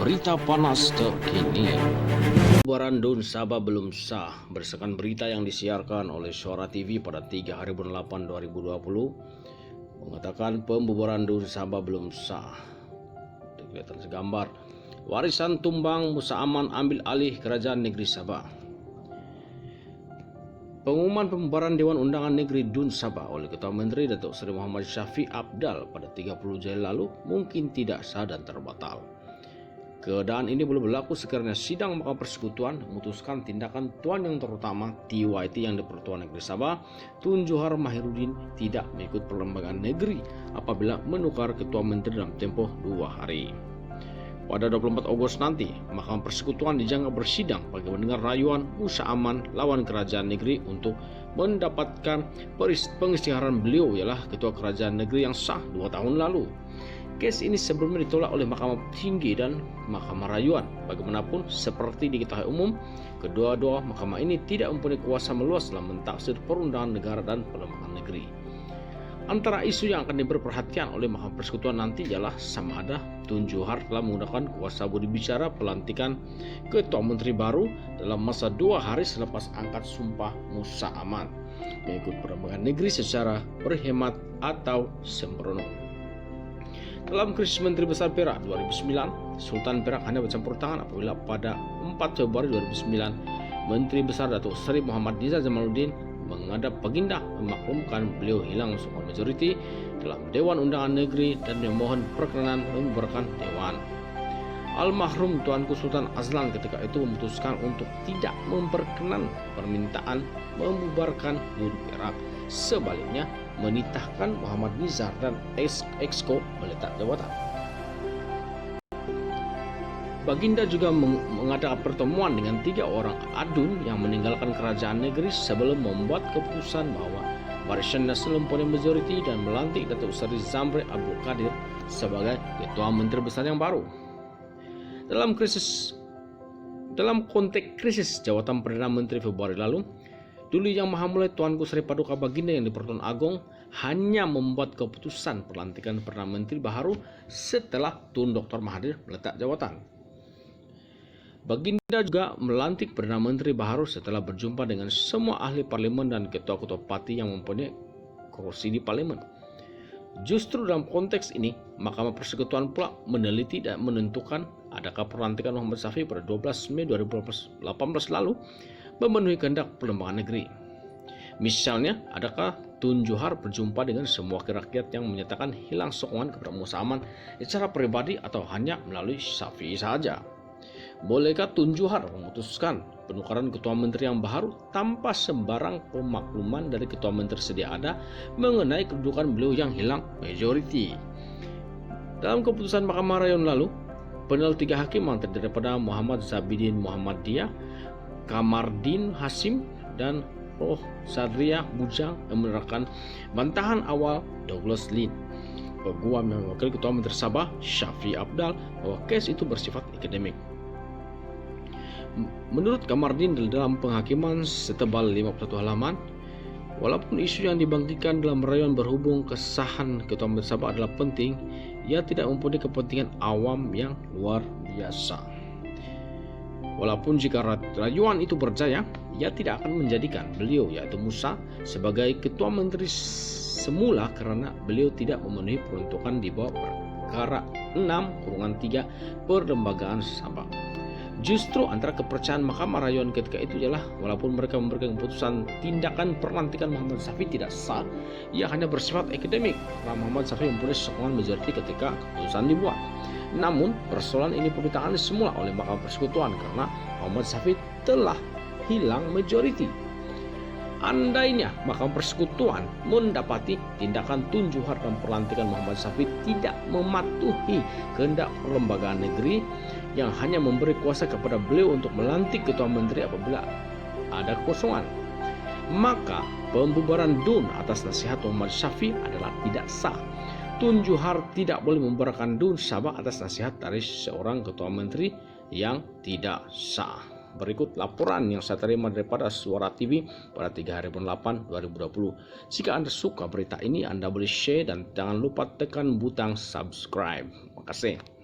Berita panas terkini. Pembubaran DUN Sabah belum sah. Berdasarkan berita yang disiarkan oleh Suara TV pada 3 hari bulan 8 2020 mengatakan pembubaran DUN Sabah belum sah. Kelihatan segambar. Warisan tumbang Musa Aman ambil alih Kerajaan Negeri Sabah. Pengumuman pembubaran Dewan Undangan Negeri DUN Sabah oleh Ketua Menteri Datuk Seri Muhammad Syafiee Apdal pada 30 Juli lalu mungkin tidak sah dan terbatal. Keadaan ini belum berlaku sekiranya sidang Mahkamah Persekutuan memutuskan tindakan Tuan Yang Terutama TYT yang di-Pertuan Negeri Sabah, Tun Johar Mahiruddin tidak mengikut perlembagaan negeri apabila menukar Ketua Menteri dalam tempoh 2 hari. Pada 24 Agustus nanti, Mahkamah Persekutuan dijangka bersidang bagi mendengar rayuan Musa Aman lawan Kerajaan Negeri untuk mendapatkan pengisytiharan beliau ialah Ketua Kerajaan Negeri yang sah 2 tahun lalu. Kes ini sebelumnya ditolak oleh Mahkamah Tinggi dan Mahkamah Rayuan. Bagaimanapun, seperti diketahui umum, kedua-dua mahkamah ini tidak mempunyai kuasa meluas dalam mentaksir perundangan negara dan perlembagaan negeri. Antara isu yang akan diberi perhatian oleh Mahkamah Persekutuan nanti ialah sama ada Tun Johar telah menggunakan kuasa budi bicara pelantikan Ketua Menteri baru dalam masa 2 hari selepas angkat sumpah Musa Aman mengikut perlembagaan negeri secara berhemat atau sembrono. Dalam krisis Menteri Besar Perak 2009, Sultan Perak hanya bercampur tangan apabila pada 4 Februari 2009 Menteri Besar Datuk Seri Muhammad Nizar Jamaluddin menghadap Baginda memaklumkan beliau hilang sokongan majoriti dalam Dewan Undangan Negeri dan memohon perkenan membubarkan Dewan. Almarhum Tuanku Sultan Azlan ketika itu memutuskan untuk tidak memperkenan permintaan membubarkan DUN Perak. Sebaliknya, menitahkan Muhammad Nizar dan Exco meletak jabatan. Baginda juga mengadakan pertemuan dengan 3 orang adun yang meninggalkan kerajaan negeri sebelum membuat keputusan bahwa Barisan Nasional mempunyai majoriti dan melantik Datuk Seri Zamri Abdul Qadir sebagai Ketua Menteri Besar yang baru. Dalam konteks krisis jawatan Perdana Menteri Februari lalu, dulu Yang Maha Mulia Tuanku Seri Paduka Baginda yang di-Pertuan Agong hanya membuat keputusan pelantikan Perdana Menteri baru setelah Tun Dr. Mahathir meletak jawatan. Baginda juga melantik Perdana Menteri baru setelah berjumpa dengan semua ahli parlimen dan ketua-ketua parti yang mempunyai kursi di parlimen. Justru dalam konteks ini, Mahkamah Persekutuan pula meneliti dan menentukan adakah pelantikan Muhammad Syafiee pada 12 Mei 2018 lalu memenuhi kehendak perlembagaan negeri. Misalnya, adakah Tun Johar berjumpa dengan semua rakyat yang menyatakan hilang sokongan kepada Musa Aman secara pribadi atau hanya melalui Syafiee saja? Bolehkah Tun Johar memutuskan penukaran Ketua Menteri yang baru tanpa sembarang pemakluman dari Ketua Menteri sedia ada mengenai kedudukan beliau yang hilang majoriti? Dalam keputusan Mahkamah Rayuan lalu, panel 3 hakim yang terdiri daripada Muhammad Zabidin Muhammadiyah, Kamardin Hasim, dan Roh Sadriah Bujang yang menerangkan bantahan awal Douglas Lin, peguam yang mewakili Ketua Menteri Sabah Syafiee Apdal, bahwa kes itu bersifat akademik. Menurut Kamardin, dalam penghakiman setebal 51 halaman, walaupun isu yang dibangkitkan dalam rayuan berhubung kesahan Ketua Menteri Sabah adalah penting, ia tidak mempunyai kepentingan awam yang luar biasa. Walaupun jika rayuan itu berjaya, ia tidak akan menjadikan beliau yaitu Musa sebagai Ketua Menteri semula karena beliau tidak memenuhi peruntukan di bawah perkara 6/3 Perlembagaan Sabah. Justru antara kepercayaan Mahkamah Rayuan ketika itu ialah walaupun mereka memberikan keputusan tindakan pelantikan Muhammad Syafiee tidak sah, ia hanya bersifat akademik karena Muhammad Syafiee mempunyai sokongan majoriti ketika keputusan dibuat. Namun persoalan ini pun ditangani semula oleh Mahkamah Persekutuan karena Muhammad Syafiee telah hilang majoriti. Andainya Mahkamah Persekutuan mendapati tindakan Tun Johar dan pelantikan Muhammad Syafiee tidak mematuhi kehendak perlembagaan negeri yang hanya memberi kuasa kepada beliau untuk melantik Ketua Menteri apabila ada kekosongan, maka pembubaran DUN atas nasihat Muhammad Syafiee adalah tidak sah. Tun Johar tidak boleh membubarkan DUN Sabah atas nasihat dari seorang Ketua Menteri yang tidak sah. Berikut laporan yang saya terima daripada Suara TV pada 3 hari bulan 8 2020. Jika Anda suka berita ini, Anda boleh share dan jangan lupa tekan butang subscribe. Terima kasih.